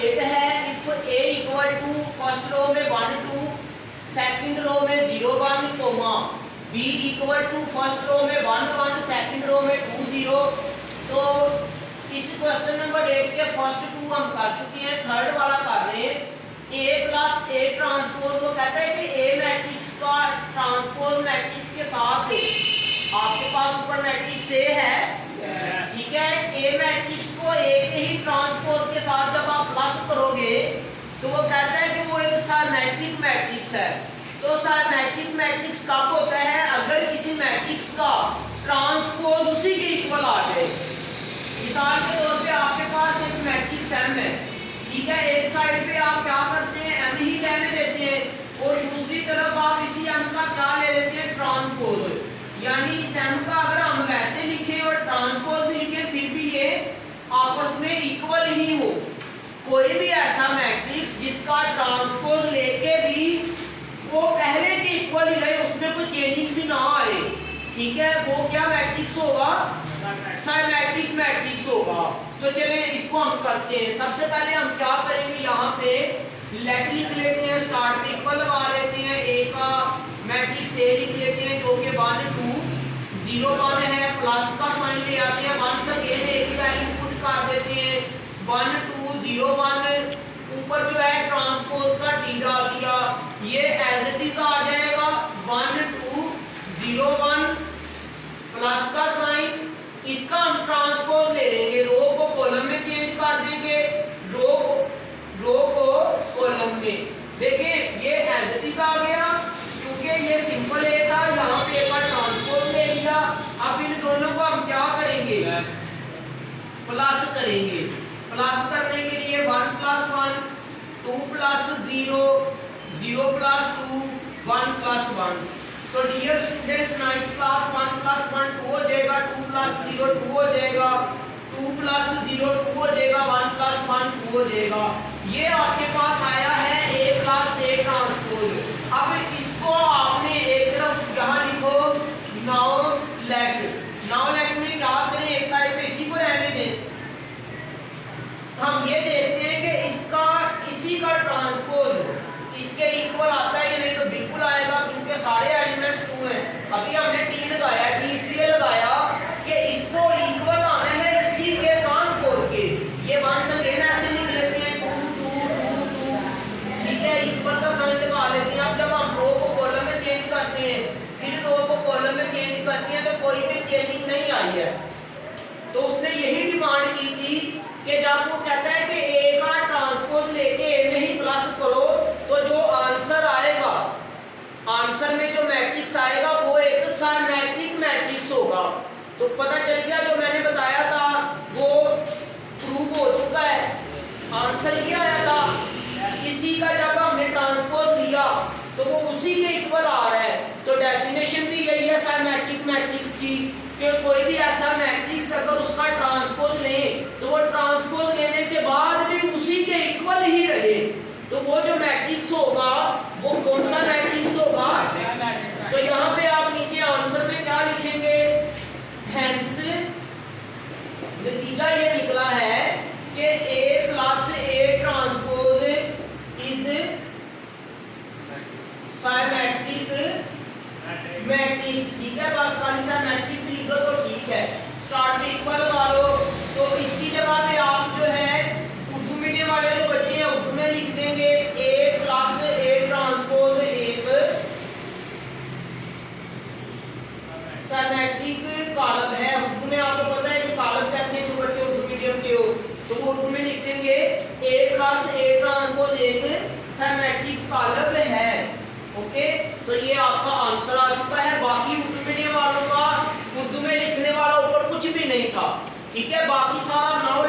8 है, if a equal to first row में 1 2, second row में 0 1, comma b equal to first row में 1 1, second row में 2 0। तो इस क्वेश्चन नंबर 8 के फर्स्ट 2 हम कर चुके हैं, थर्ड वाला कर रहे हैं। a प्लस ए ट्रांसपोज, वो कहता है कि a मैट्रिक्स का ट्रांसपोज मैट्रिक्स के साथ आपके पास ऊपर मैट्रिक्स a है, ठीक है। a मैट्रिक्स को a के ही ट्रांसपोज के साथ जब आप प्लस करोगे तो वो कहता है कि वो एक सिमेट्रिक मैट्रिक्स है। तो सिमेट्रिक मैट्रिक्स कब होता है? अगर किसी मैट्रिक्स का ट्रांसपोज उसी के इक्वल आ जाए। मिसाल के तौर पे आपके पास एक मैट्रिक्स m है, ठीक है। एक साइड पे आप क्या करते हैं, m ही रहने देते हैं, और दूसरी तरफ आप इसी m का क्या ले लेते हैं, ट्रांसपोज। यानी इस m का अगर हम वैसे लिखें और ट्रांसपोज भी लिखें फिर भी ये आपस में इक्वल ही हो। कोई भी ऐसा मैट्रिक्स जिसका ट्रांसपोज लेके भी वो पहले के इक्वल ही रहे, उसमें कोई चेंजिंग भी ना आए, ठीक है, वो क्या मैट्रिक्स होगा? सिमेट्रिक मैट्रिक्स होगा। तो चले इसको हम करते हैं। सबसे पहले हम क्या करेंगे, यहाँ पे लेट लिख लेते हैं, स्टार्ट में इक्वल लगा लेते हैं, a का मैट्रिक्स a लिख लेते हैं जो कि 1 2 0 1 है, प्लस का साइन ले आते हैं, 1 अगेन a की वैल्यू पुट कर देते हैं, 1 2 0 1, ऊपर जो है ट्रांसपोज का t डाल दिया, ये एज इट इज आ जाएगा 1 2 0 1 प्लस का साइन। इसका हम ट्रांसपोज ले लेंगे, रो को कॉलम में चेंज कर देंगे, रो को कॉलम में। देखिए ये एज इट इज आ गया, क्योंकि ये सिंपल ए था, यहाँ पे एक बार ट्रांसपोज ले लिया। अब इन दोनों को हम क्या करेंगे, प्लस करेंगे। प्लस करने के लिए 1 + 1 2 + 0 0 + 2 1 + 1। तो डियर स्टूडेंट्स 9 + 1 + 1 2 हो जाएगा, 2 + 0 2 हो जाएगा, 2 + 0 2 हो जाएगा, 1 + 1 2 हो जाएगा। ये आपके पास आया है a + a ट्रांसपोज। अब इसको आपने एक तरफ यहाँ लिखो, नाउ लेट में क्या करें, एक साइड पे इसी को रहने दें। हम ये देखते हैं कि इसका इसी का ट्रांसपोज इसके इक्वल आता है या नहीं, तो बिल्कुल आएगा, क्योंकि सारे एलिमेंट्स 2 हैं। अभी हमने t लगाया, t इसलिए लगाया कि इसको इक्वल आना है इसी के ट्रांसपोज के। ये 1 अगेन ऐसे लिख लेते हैं 2 2 2 2, ठीक है, इक्वल का साइन लगा लेते हैं। अब जब हम रो को कॉलम में चेंज करते हैं, फिर रो को कॉलम में चेंज करते हैं, तो कोई भी चेंजिंग नहीं आई है। तो उसने यही डिमांड की थी कि जब वो कहता है कि a का ट्रांसपोज लेके a में ही प्लस करो, तो जो आंसर आएगा, आंसर में जो मैट्रिक्स आएगा वो एक सिमेट्रिक मैट्रिक्स होगा। तो पता चल गया, जो मैंने बताया था वो प्रूव हो चुका है। आंसर ये आया था, इसी का जब हमने ट्रांसपोज लिया तो वो उसी के इक्वल आ रहा है। तो डेफिनेशन भी यही है सिमेट्रिक मैट्रिक्स की, कि कोई भी ऐसा मैट्रिक्स अगर उसका ट्रांसपोज ले तो वो ट्रांसपोज लेने के बाद भी उसी के इक्वल ही रहे, तो वो जो मैट्रिक्स होगा वो कौन सा मैट्रिक्स होगा? तो यहाँ पे आप नीचे आंसर में क्या लिखेंगे, हेंस नतीजा ये निकला है कि a + a transpose is symmetric matrix, ठीक है। बस खाली सिमेट्रिक लिख दो तो ठीक है, स्टार्ट में इक्वल लगा लो। तो इसकी जगह पे आप जो है उर्दू मीडियम वाले जो बच्चे हैं उर्दू में लिख देंगे a + a ट्रांसपोज एक सिमेट्रिक कॉलम है। उर्दू में आपको पता है कि कॉलम कहते हैं, जो बच्चे उर्दू मीडियम के हो तो वो उर्दू में लिख देंगे a + a ट्रांसपोज एक सिमेट्रिक कॉलम है। ओके, तो ये आपका आंसर आ चुका है। बाकी उर्दू मीडियम वालों का उर्दू में लिखने वाला ऊपर कुछ भी नहीं था, ठीक है। बाकी सारा नाउ